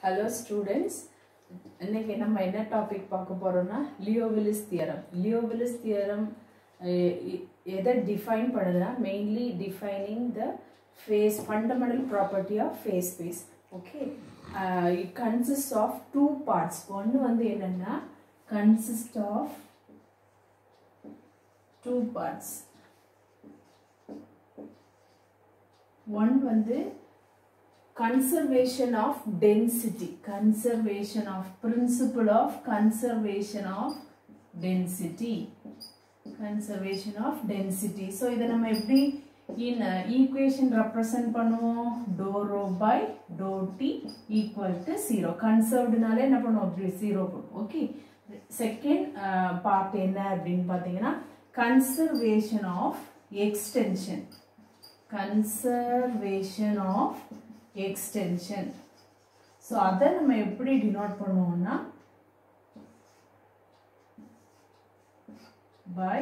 Hello students. இன்னைக்கு நம்ம என்ன டாபிக் பார்க்க போறோம்னா லியோவில்லிஸ் தியரம். லியோவில்லிஸ் தியரம் எதை டிஃபைன் பண்ணுதுன்னா mainly defining the phase fundamental property of phase space. Okay. It consists of two parts. One வந்து என்னன்னா consists of two parts. One வந்து conservation of density, conservation of principle of conservation of density, conservation of density. So இதை நம்ம எப்படி in equation represent பண்ணுவோம் dou rho by dou t equal to 0. conserved நாலே என்ன பண்ணுவோம் அப்படி 0 பண்ணுவோம். Okay. Second part என்ன அப்படின்னு பார்த்தீங்கன்னா conservation of extension, conservation of extension. So அதை நம்ம எப்படி denote பண்ணுவோம்னா by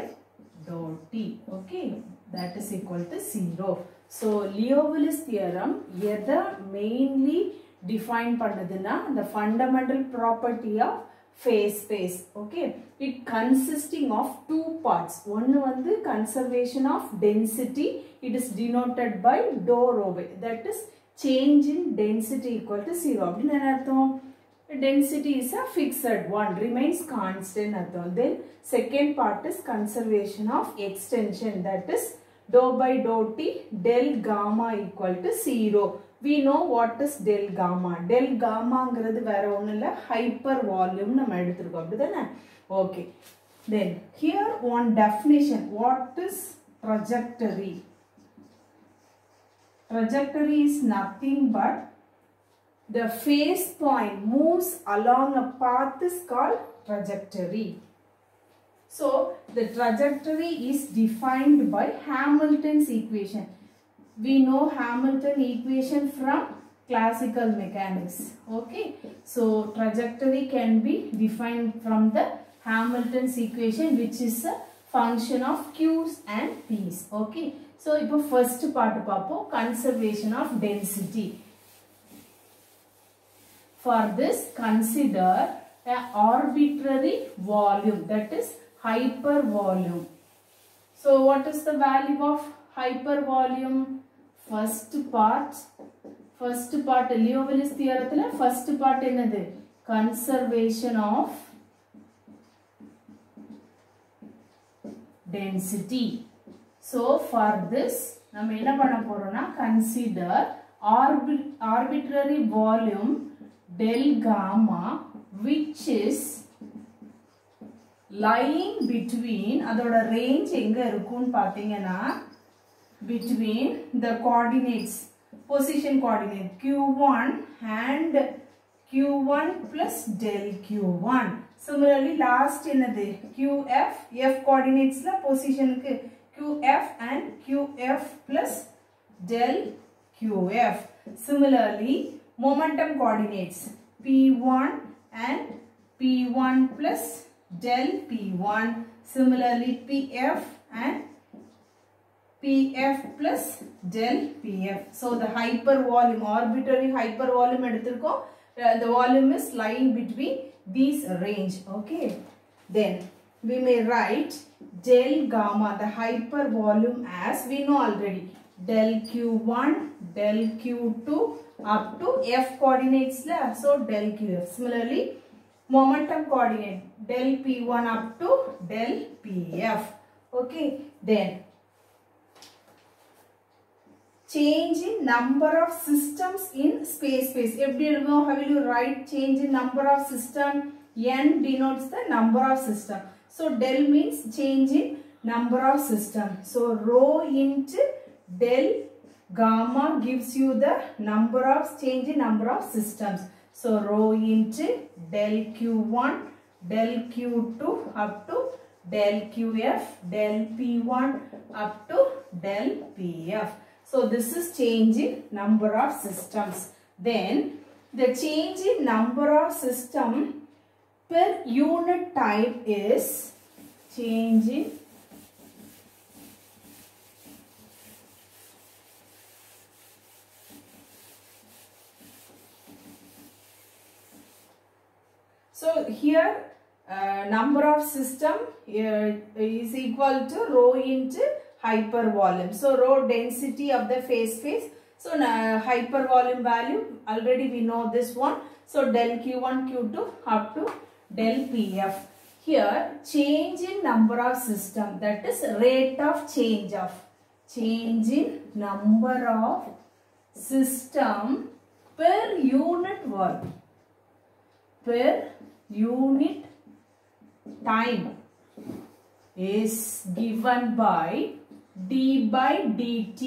dou t. Okay, that is equal to 0. So Liouville's theorem எதை mainly define பண்ணுதுன்னா the fundamental property of phase space. Okay, it consisting of two parts. One வந்து conservation of density. It is denoted by dou rho by, that is change in density equal to 0. அப்படின்னா என்ன அர்த்தம்? Density is a fixed one, remains constant அர்த்தம். Then second part is conservation of extension, that is dou by dou t del gamma equal to 0. We know what is del gamma. Del gammaங்கிறது வேற ஒண்ணும் இல்ல, hyper volume நம்ம எடுத்துருக்கோம் அப்படிதானே? Okay. Then here one definition. What is trajectory? Trajectory is nothing but the phase point moves along a path is called trajectory. So the trajectory is defined by Hamilton's equation. We know Hamilton equation from classical mechanics. Okay. So trajectory can be defined from the Hamilton's equation, which is a function of q's and p's. Okay. So இப்போ first part பார்ப்போம், conservation of density. For this, consider an arbitrary volume, that is hypervolume. So what is the value of hypervolume? First part Liouville's theorem first part என்னது? Conservation of density. So for this நம்ம என்ன பண்ண போறோம்னா consider arbitrary volume del gamma which is lying between, அதோட range எங்க இருக்கும்னு பாத்தீங்கன்னா between the coordinates, position coordinate q1 and q1 plus del q1. Similarly last என்னது qf, f coordinates la position க்கு qf and qf plus del qf. Similarly momentum coordinates p1 and p1 plus del p1. Similarly pf and pf plus del pf. So the hypervolume, arbitrary hypervolume எடுத்திருக்கோம். The volume is lying between these range. Okay. Then we may write del gamma, the hypervolume, as we know already, del q1, del q2 up to f coordinates la, so del qf. Similarly momentum coordinate del p1 up to del pf. Okay. Then change in number of systems in space. எப்படி எழுதுவோம்? How will you write change in number of system? N denotes the number of system. So del means change in number of system. So rho into del gamma gives you the number of change in number of systems. So rho into del q1, del q2 up to del qf, del p1 up to del pf. So this is change in number of systems. Then the change in number of system per unit type is change in So here number of system is equal to rho into hypervolume. So rho density of the phase space. So hypervolume value already we know this one. So del Q1 Q2 up to del PF. Here change in number of system, that is rate of change in number of system per unit volume, per unit time is given by d by dt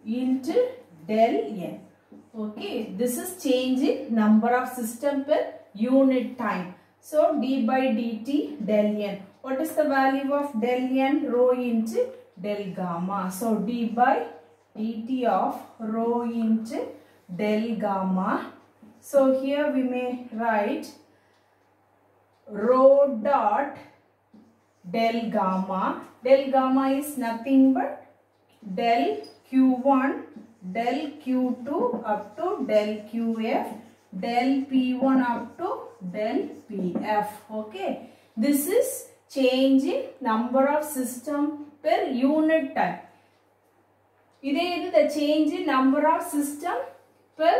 into del n. Okay, this is change in number of system per unit time. So d by dt del n. What is the value of del n? Rho into del gamma. So d by dt of rho into del gamma. So here we may write rho dot del gamma. Del gamma is nothing but del Q1, del Q2 up to del QF, del P1 up to del PF. Okay. This is change in number of system per unit time. The change in number of system per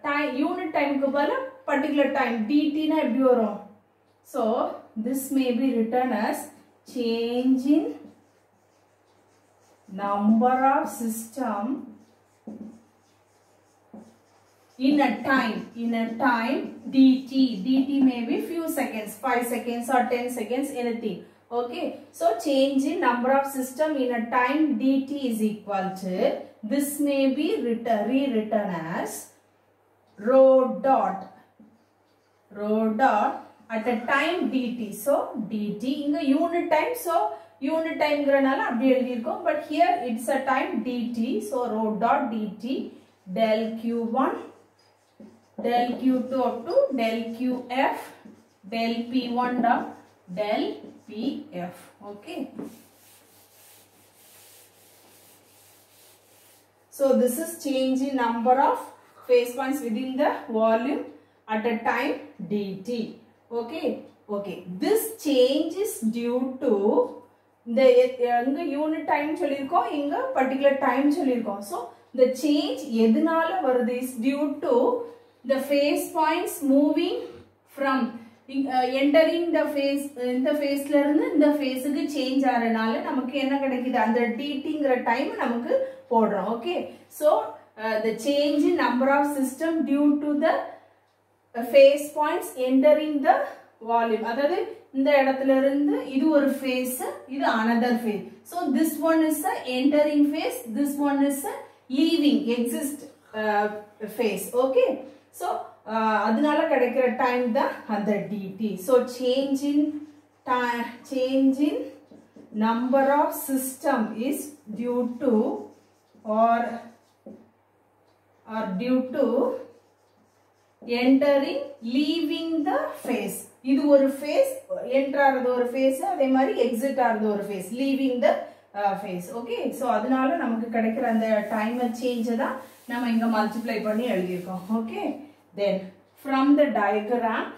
time, unit time particular time dt na eppadi varum. So this may be written as change in number of system in a time dt may be few seconds, 5 seconds or 10 seconds, anything. Okay, so change in number of system in a time dt is equal to, this may be rewritten as rho dot at a time dt. So dt in the unit time, so unit time but here it's a time dt. So rho dot dt del q1 del q2 up to del qf del p1 dot del pf. Okay, so this is change in number of phase points within the volume at a time dt. Okay, this change is due to the unit time particular time. So the change is due to the phase points moving from entering the phase, in the phase the phase change the dt time. Okay, so the change in number of system due to the phase points entering the volume. That is, this one phase, this another phase. So this one is the entering phase, this one is the leaving exist phase. Okay, so adunala kadikira time the other dt. So change in time, change in number of system is due to or due to entering, leaving the phase. This is one phase, enter the phase, exit the phase, leaving the phase. Okay, so adanaala namakku kedaikira and time change da nama inga multiply panni eludhirukom. Okay, then from the diagram,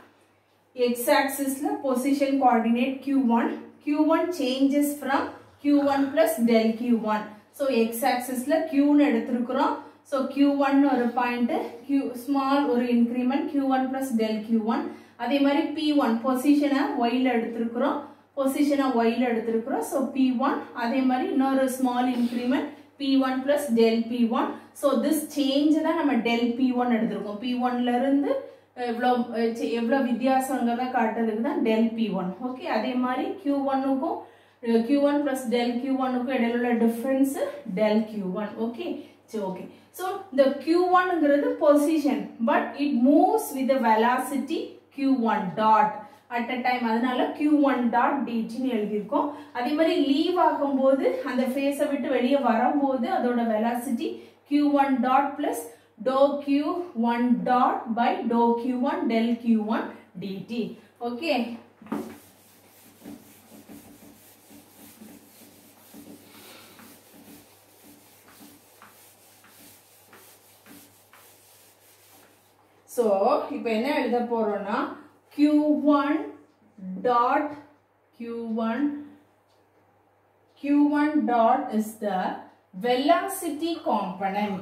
x axis la position coordinate q1 changes from q1 plus del q1. So x axis la q nu eduthirukom. So q1 ஒரு point, q small ஒரு increment q1 plus del q1. அதே மாதிரி p1 position y ல எடுத்துக்கிறோம், position y ல எடுத்துக்கிறோம். So p1 அதே மாதிரி இன்னொரு small increment p1 plus del p1. So this change தான் நம்ம del p1 எடுத்துக்கிறோம். p1 ல இருந்து எவ்வளவு வித்தியாசங்கறத காட்டுறதுக்கு தான் del p1. ஓகே, அதே மாதிரி q1 க்கும் q1 plus del q1 க்கும் இடையில உள்ள difference del q1. Okay, so the q1 is the position, but it moves with the velocity q1 dot at a time. அதனால q1 dot dt னு எழுதிருக்கோம். அதே மாதிரி லீவ் ஆகும்போது அந்த ஃபேஸ விட்டு வெளிய வரும்போது அதோட velocity q1 dot plus dou q1 dot by dou q1 del q1 dt. Okay, So இப்போ என்ன எழுத போறோம்னா q1 dot q1 dot is the velocity component.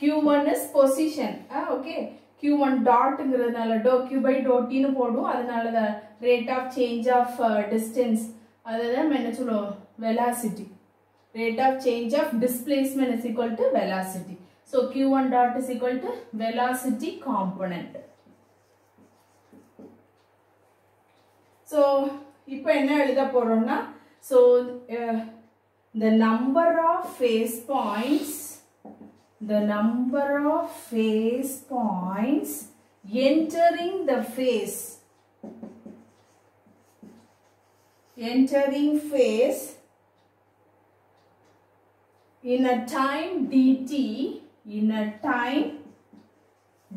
q1 is position. Okay, q1 dot ங்கிறதுனால dou q by dou t னு போடுவோம். அதனால the rate of change of distance அதுதான் நம்ம என்ன சொல்லுவோம் velocity. Rate of change of displacement is equal to velocity. So q1 dot is equal to velocity component. So இப்போ என்ன எழுத போறோம்னா so the number of phase points entering the phase in a time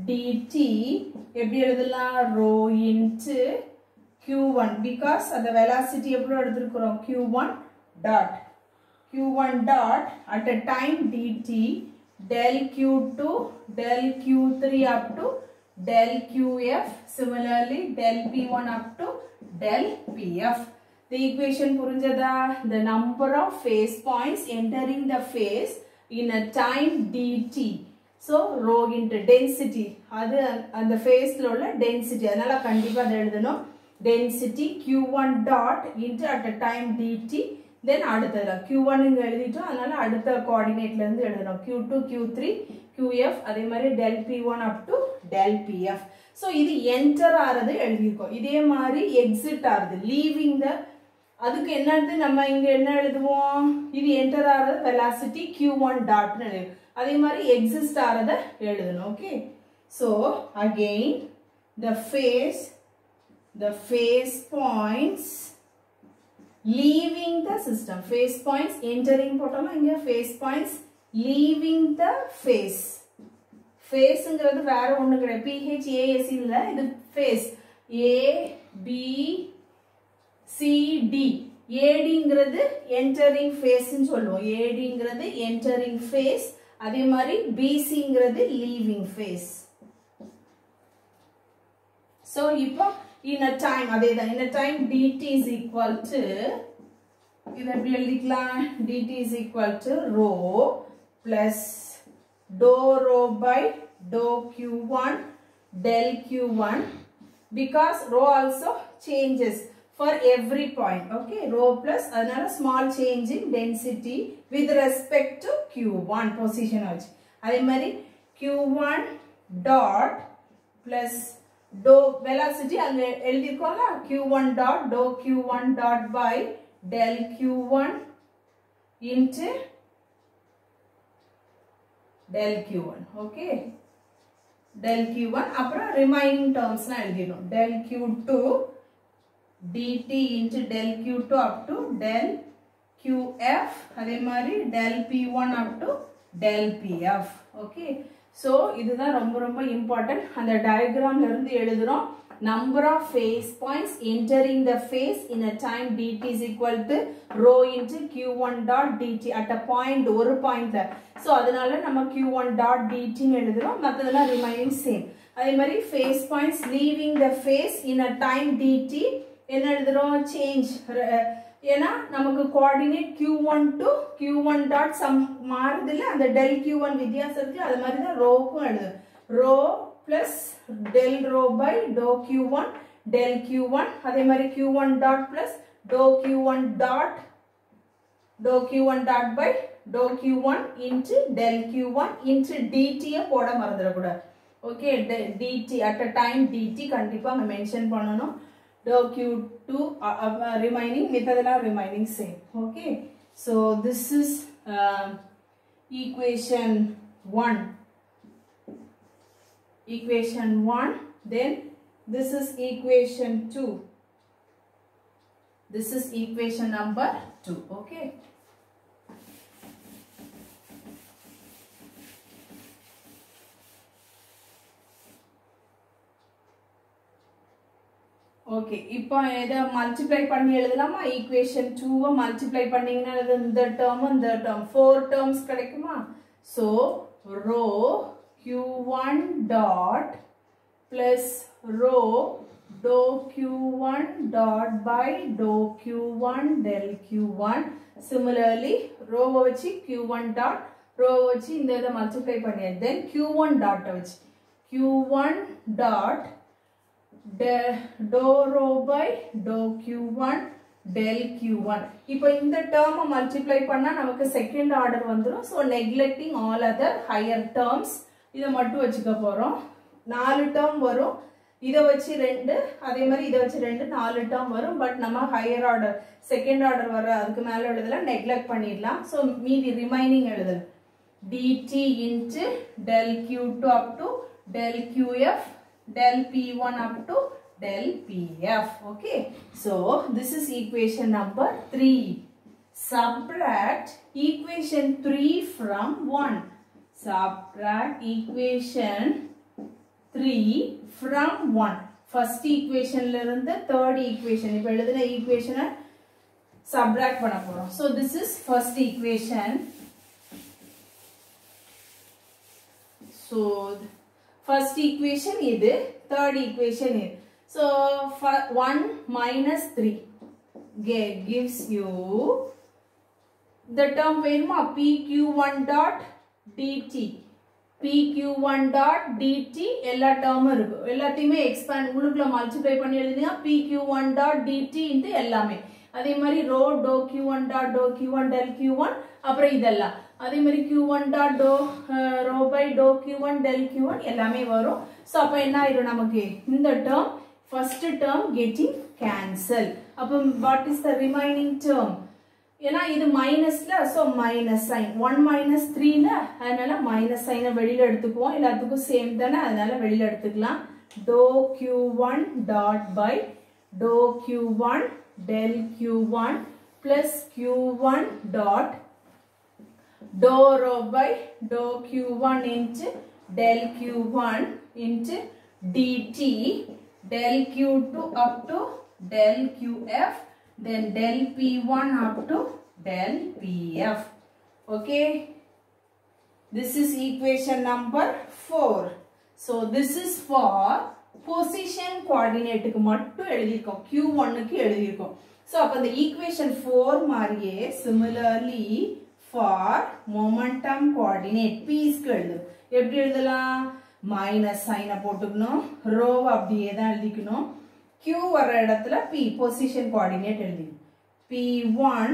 dt எப்படி எழுதலாம் rho into q1 because the velocity எப்படி எடுத்துக்கிறோம் q1 dot at a time dt del q2 del q3 up to del qf, similarly del p1 up to del pf. The equation புரிஞ்சதா? The number of phase points entering the phase in a time dt. So rho into density, அது அந்த phaseல உள்ள density, அதனால கண்டிப்பா அதை எழுதணும். Density q1 dot into at a time dt. Then அடுத்தது q1 இங்க எழுதிட்டோம், அதனால அடுத்த கோஆர்டினேட்ல இருந்து எழுதணும் q2 q3 qf, அதே மாதிரி del p1 up to del pf. So இது enter ஆறது எழுதிருக்கோம். இதே மாதிரி exit ஆறது leaving the, அதுக்கு என்னது நம்ம இங்க என்ன எழுதுவோம், இது enter ஆறது velocity q1 dot னு எழுதுவோம். அதே மாதிரி exit ஆறதை எழுதணும். Okay, so again the phase points leaving the system, phase points entering போட்டோமா, இங்க phase points leaving the phase. Phaseங்கிறது வேற ஒண்ணு கிடையாது, PHAS இல்ல, இது phase A B C D. ADங்கிறது entering phase ன்னு சொல்லுவோம், ADங்கிறது entering phase, அதே மாதிரி BCங்கிறது leaving phase. So இப்போ in a time, அதேதான் in a time dt is equal to, இது எப்படி எழுதிக்கலாம், dt is equal to rho plus dou rho by dou q1 del q1, because rho also changes for every point. Okay, rho plus another small change in density with respect to q1 position ஆச்சு. அதே மாதிரி q1 dot plus dou velocity அங்க எழுதிருக்கோம்ல, q1 dot dou q1 dot by del q1 into del q1. Okay, del q1 அப்புறம் remaining terms லாம் எழுதிடும், del q2 dt into del q2 up to del qf, அதே மாதிரி del p1 up to del pf. Okay, so இதுதான் ரொம்ப ரொம்ப important. அந்த டயக்ராம்ல இருந்து எழுதுறோம், number of phase points entering the phase in a time dt is equal to rho into q1 dot dt at a point, ஒரு பாயிண்ட்ல. so அதனால நம்ம q1 dot dt ன்னு எழுதுறோம், மத்ததெல்லாம் remaining same. அதே மாதிரி phase points leaving the phase in a time dt என்ன எழுதுறோம், change, ஏன்னா நமக்கு coordinate q1 to q1 dot sum மாறுதுல, அந்த del q1 வித்தியாசத்துக்கு அது மாதிரி தான் ரோக்கும் எழுதுறோம், rho plus del rho by dou q1 del q1, அதே மாதிரி q1 dot plus dou q1 dot by dou q1 into del q1 into dt போட மறந்துடக்கூடாது. Okay, dt at a time dt கண்டிப்பா அங்க மென்ஷன் பண்ணணும். dou q2 remaining, methadella remaining same. Okay, so this is equation 1. Then this is equation 2. This is equation number 2. Okay, okay, இப்போ இதை multiply பண்ணி எழுதலாமா, equation 2 multiply பண்ணீங்கன்னா இந்த term இந்த டேர்ம் 4 டேர்ம்ஸ் கிடைக்குமா. So row q1 dot plus row dou q1 dot by dou q1 del q1. Similarly row vachi q1 dot row vachi indha multiply panniyad, then q1 dot vachi q1 dot dou row by dou q1 del q1. இப்போ இந்த term multiply பண்ணா நமக்கு second order வந்துரும். So neglecting all other higher terms, இத மட்டும் வச்சுக்க போறோம். 4 term வரும், இத வச்சு 2, அதே மாதிரி இத வச்சு 2, 4 term வரும். பட் நம்ம higher order second order வர அதுக்கு மேல எழுதல, neglect பண்ணிடலாம். So மீதி remaining எழுதலாம். dt into del q2 up to del qf del p1 up to del pf. Okay, so this is equation number 3. Subtract equation 3 from 1. Subtract equation 3 from 1. First equation la irundha third equation ipo eludina equation subtract panna porom. So this is first equation. So first equation idu, third equation idu. So 1 minus 3 gives you the term venuma pq1 dot dt. pq1 dot dt எல்லா term இருக்கு, எல்லாத்தையுமே expand உள்ளுக்குள்ள multiply பண்ணி எழுதுங்க. pq1 dot dt into எல்லாமே. அதே மாதிரி row dou q1 dot dou q1 del q1, அப்புறம் இதெல்லாம் அதே மாதிரி q1 dot dou row by dou q1 del q1 எல்லாமே வரும். சோ அப்ப என்ன ஆயிரும் நமக்கு இந்த term first term getting cancel. அப்ப what is the remaining term? ஏனா இது மைனஸ்ல, சோ மைனஸ் சைன் 1 minus 3 ல, அதனால மைனஸ் சைனை வெளியில எடுத்துக்குவோம். எல்லாத்துக்கும் சேம் தானே, அதனால வெளியில எடுத்துக்கலாம். dou q1 dot by dou q1 del q1 plus q1 dot dou row by dou q1 into del q1 into dt del q2 up to del qf, then del p1 up to del pf. Okay, this is equation number 4. So this is for position coordinate க்கு மட்டும் எழுதிருக்கோம், q1 க்கு எழுதிருக்கோம். So அப்ப இந்த equation 4 மாதிரியே similarly for momentum coordinate p க்கு எழுதும். எப்படி எழுதலாம்? மைனஸ் சைனை போட்டுக்கணும், ரோ அப்படியே தான் எழுதிக்கணும். q வர இடத்துல p position coordinate எழுதிக்கணும். p1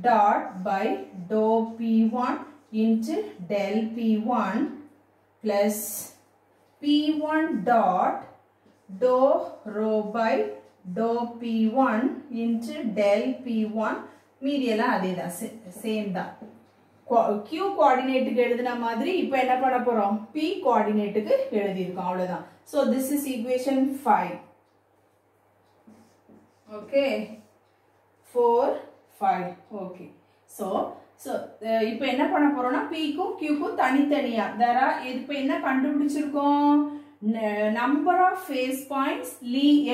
dot by dou p1 into del p1 plus p1 dot dou row by dou p1 into del p1. மீதி எல்லாம் அதே தான், சேம் தான். q கோஆர்டினேட்டுக்கு எழுதின மாதிரி இப்போ என்ன பண்ண போறோம், p கோஆர்டினேட்டுக்கு எழுதி இருக்கோம், அவ்வளவுதான். So this is equation 5. Okay, 4 5. Okay, so இப்போ என்ன பண்ண போறோம்னா p க்கும் q க்கும் தனித்தனியா தரா இப்போ என்ன கண்டுபிடிச்சிருக்கோம், number of phase points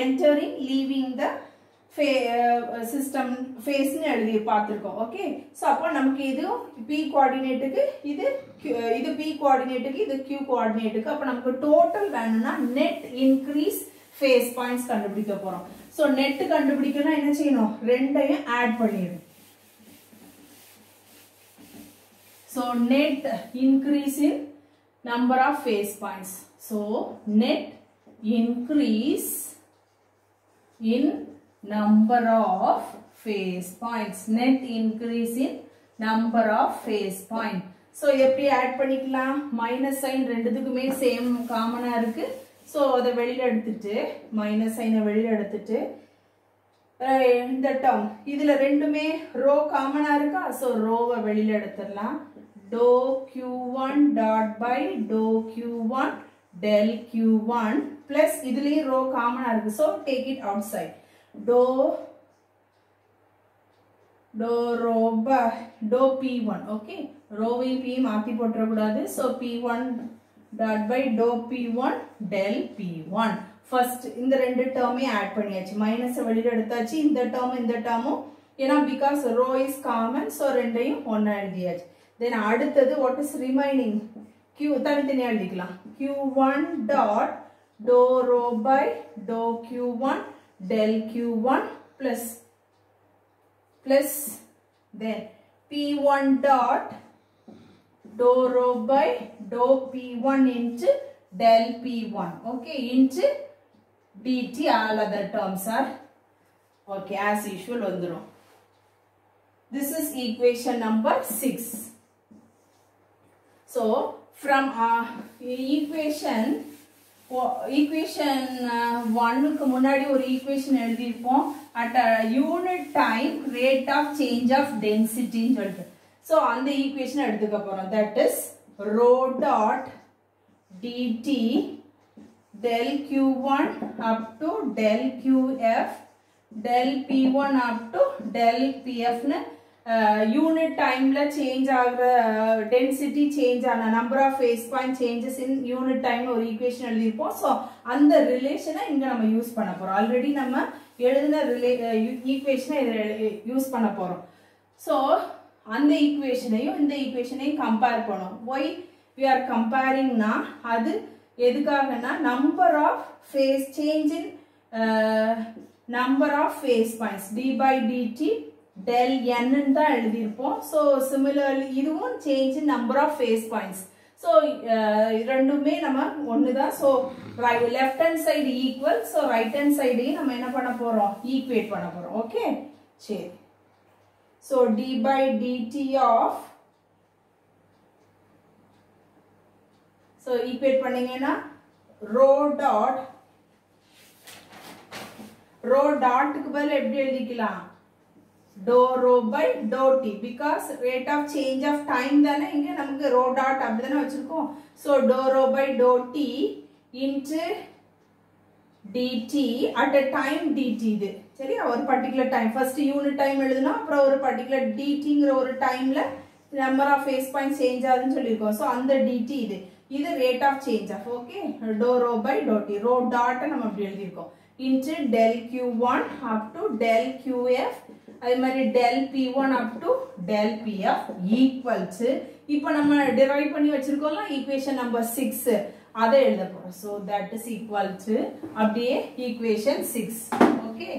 entering leaving the system phase னு எழுதி பார்த்திருக்கோம். ஓகே, சோ அப்ப நமக்கு இது p கோஆர்டினேட்டுக்கு, இது p கோஆர்டினேட்டுக்கு, இது q கோஆர்டினேட்டுக்கு. அப்ப நமக்கு டோட்டல் வேணும்னா net increase phase points கண்டுபிடிக்க போறோம். சோ net கண்டுபிடிக்கணும்னா என்ன செய்யணும், ரெண்டையும் ஆட் பண்ணிடணும். So net increase in number of phase points. So net increase in number of phase points. Net increase in number of phase point. So எப்படி add பண்ணிக்கலாம், minus sign ரெண்டுத்துக்குமே சேம் காமனா இருக்கு. சோ அதை வெளியில எடுத்துட்டு மைனஸ் சைனை வெளியில எடுத்துட்டு இந்த டேர்ம் இதுல ரெண்டுமே ரோ காமனா இருக்கா. சோ ரோவை வெளியில எடுத்துடலாம். dou q1 dot by dou q1 del q1 plus இதுலயும் ரோ காமனா இருக்கு. So take it outside. dou row by dou p1. okay, row will p மாத்தி போட்ற கூடாது. so p1 dot by dou p1 del p1. first இந்த ரெண்டு டேர்மே add பண்ணியாச்சு, minus வெளியில எடுத்தாச்சு. இந்த டேர்மும் ஏனா because row is common, so ரெண்டையும் ஒண்ணா எழுதியாச்சு. then அடுத்தது what is remaining q தனித்தனியா எழுதிக்கலாம் q1 dot dou rho by dou q1 del q1 plus then p1 dot dou rho by dou p1 into del p1, okay, into dt. All other terms are okay as usual வந்துரும். This is equation number 6. So from equation 1 க்கு முன்னாடி ஒரு equation எழுதிருப்போம் at a unit time rate of change of density ன்னு சொல்லிட்டு. So அந்த equation எடுத்துக்க போறோம். That is rho dot dt del q1 up to del qf del p1 up to del pf னு unit time la change ஆகுற density change ஆன number of phase point changes in unit time ஒரு equation எழுதிருப்போம். So அந்த ரிலேஷனை இங்க நம்ம use பண்ண போறோம். ஆல்ரெடி நம்ம எழுதின ஈக்குவேஷனை யூஸ் பண்ண போறோம். So அந்த ஈக்குவேஷனையும் இந்த ஈக்குவேஷனையும் கம்பேர் பண்ணோம். Why we are comparing na அது எதுக்காகனா number of phase change in number of phase points d by dt del n ன்னு தான் எழுதிருப்போம். So similarly இதுவும் change in number of phase points. So ரெண்டுமே நம்ம ஒண்ணுதான். So left hand side equal, so right hand side நம்ம என்ன பண்ண போறோம், ஈக்குவேட் பண்ண போறோம். ஓகே, சரி. So d by dt of, so equate பண்ணீங்கன்னா rho dot க்கு பதிலா எப்படி எழுதிக்கலாம், dou rho by dou t, because rate of change of time தானே இங்க நமக்கு rho dot அப்படிதானே வச்சிருக்கோம். So dou rho by dou t into dt at a time dt இது சரி, ஒரு particular time, first unit time எழுதுனா அப்புறம் ஒரு பர்టిక్యులர் dtங்கற ஒரு டைம்ல number of phase point change ஆகுதுன்னு சொல்லிருக்கோம். சோ அந்த dt இது rate of change of, okay, dou rho by dou t, rho dot நம்ம அப்படி எழுதிருக்கோம், into del q1 up to del qf, அதே மாதிரி del p1 up to del pf equal to, இப்போ நம்ம derive பண்ணி வச்சிருக்கோம்ல ஈக்குவேஷன் நம்பர் 6, அதை எழுத போறோம். So that is equal to அப்படியே equation 6. ஓகே,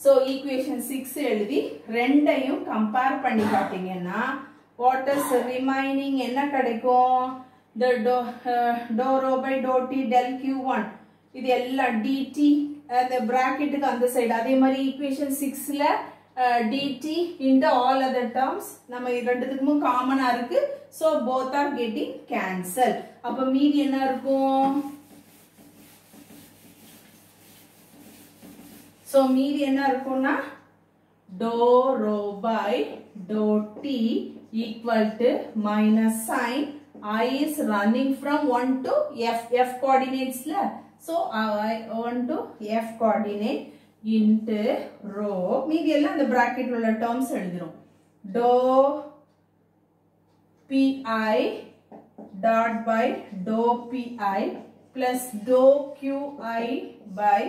so equation 6 எழுதி ரெண்டையும் கம்பேர் பண்ணி பாத்தீங்கன்னா what is remaining என்ன கிடைக்கும், the dou rho by dou t del q1 இது எல்லாம் dt அந்த பிராக்கெட்டுக்கு அந்த சைடு, அதே மாதிரி equation 6ல dt into all other terms நம்ம ரெண்டுத்துக்கும் காமனா இருக்கு. So both are getting cancelled. அப்ப மீதி என்ன இருக்கும், so மீதி என்ன இருக்கும்னா dou rho by dou t equal to minus sign I is running from 1 to f coordinates la. So I 1 to f coordinate into rho, மீதி எல்லாம் அந்த bracket உள்ள terms எழுதிரும், dou pi dot by dou pi plus dou qi by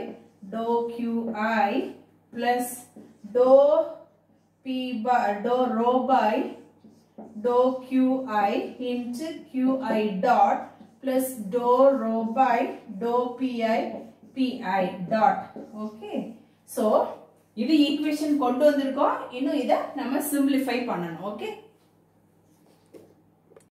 dou qi plus dou rho by dou qi into qi dot plus dou rho by dou pi dot. Okay, so இது equation கொண்டு வந்திருக்கோம், இன்னும் இதை நம்ம simplify பண்ணணும். Okay.